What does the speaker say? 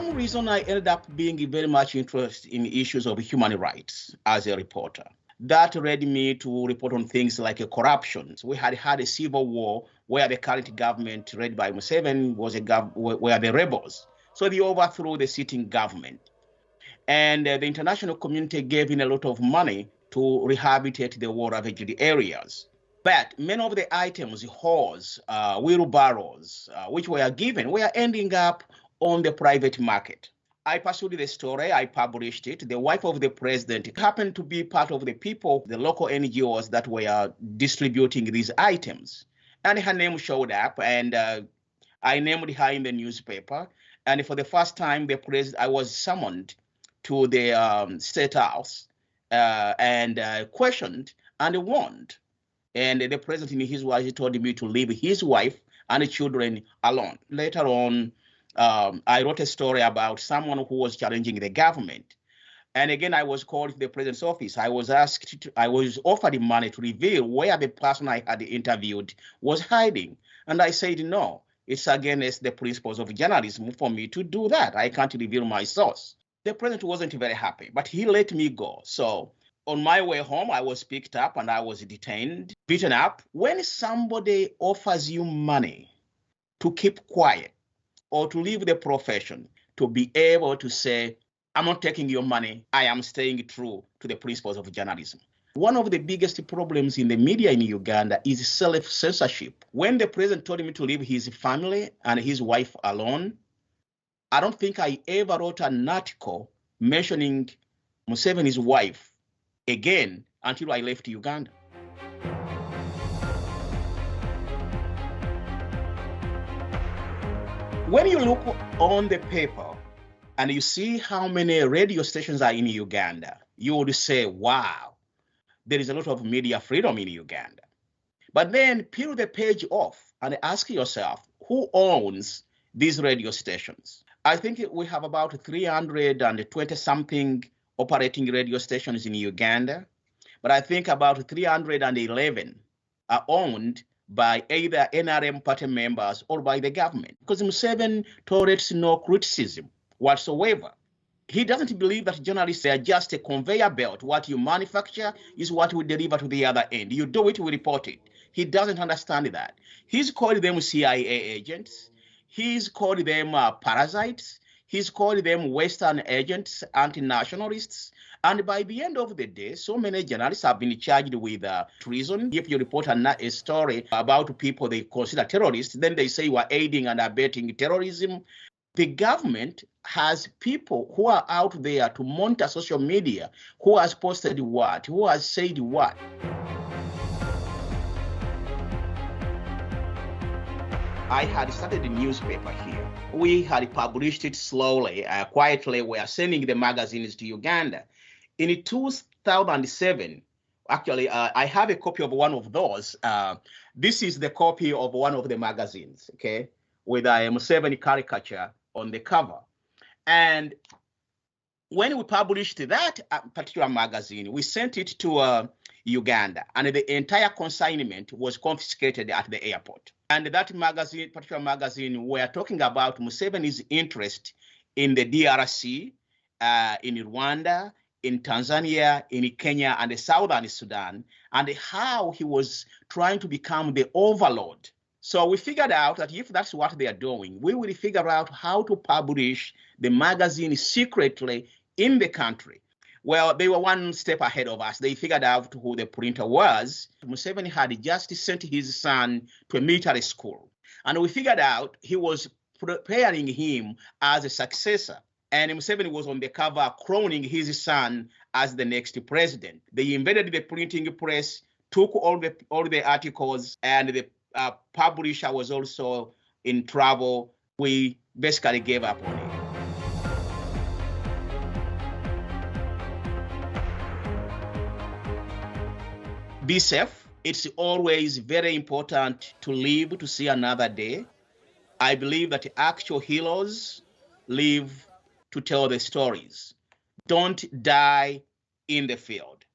some reason, I ended up being very much interested in issues of human rights as a reporter. That led me to report on things like corruption. We had a civil war where the current government, led by Museveni, were the rebels. So they overthrew the sitting government. And the international community gave in a lot of money to rehabilitate the war-ravaged areas. But many of the items, hose, wheelbarrows, which were given, were ending up on the private market. I pursued the story, I published it. The wife of the president happened to be part of the people, the local NGOs that were distributing these items. And her name showed up, and I named her in the newspaper. And for the first time, I was summoned to the State House and questioned and warned. And the president, in his words, told me to leave his wife and the children alone. Later on, I wrote a story about someone who was challenging the government. And again, I was called to the president's office. I was offered money to reveal where the person I had interviewed was hiding. And I said, no, it's against the principles of journalism for me to do that. I can't reveal my source. The president wasn't very happy, but he let me go. So on my way home, I was picked up and I was detained, beaten up. When somebody offers you money to keep quiet or to leave the profession, to be able to say, I'm not taking your money, I am staying true to the principles of journalism. One of the biggest problems in the media in Uganda is self-censorship. When the president told me to leave his family and his wife alone, I don't think I ever wrote an article mentioning Museveni's wife again until I left Uganda. When you look on the paper and you see how many radio stations are in Uganda, you would say, wow, there is a lot of media freedom in Uganda. But then peel the page off and ask yourself, who owns these radio stations? I think we have about 320-something operating radio stations in Uganda, but I think about 311 are owned by either NRM party members or by the government, because Museveni tolerates no criticism whatsoever. He doesn't believe that journalists are just a conveyor belt. What you manufacture is what we deliver to the other end. You do it, we report it. He doesn't understand that. He's called them CIA agents. He's called them parasites. He's called them Western agents, anti-nationalists. And by the end of the day, so many journalists have been charged with treason. If you report a story about people they consider terrorists, then they say you are aiding and abetting terrorism. The government has people who are out there to monitor social media, who has posted what, who has said what. I had started a newspaper here. We had published it slowly, quietly. We are sending the magazines to Uganda. In 2007, actually, I have a copy of one of those. This is the copy of one of the magazines, okay, with a Museveni caricature on the cover. And when we published that particular magazine, we sent it to Uganda, and the entire consignment was confiscated at the airport. And that magazine, particular magazine, we are talking about Museveni's interest in the DRC, in Rwanda, in Tanzania, in Kenya, and the Southern Sudan, and how he was trying to become the overlord. So we figured out that if that's what they are doing, we will figure out how to publish the magazine secretly in the country. Well, they were one step ahead of us. They figured out who the printer was. Museveni had just sent his son to a military school. And we figured out he was preparing him as a successor. And Museveni was on the cover crowning his son as the next president. They invaded the printing press, took all the articles, and the publisher was also in trouble. We basically gave up on it. Be safe. It's always very important to live to see another day. I believe that actual heroes live to tell the stories. Don't die in the field.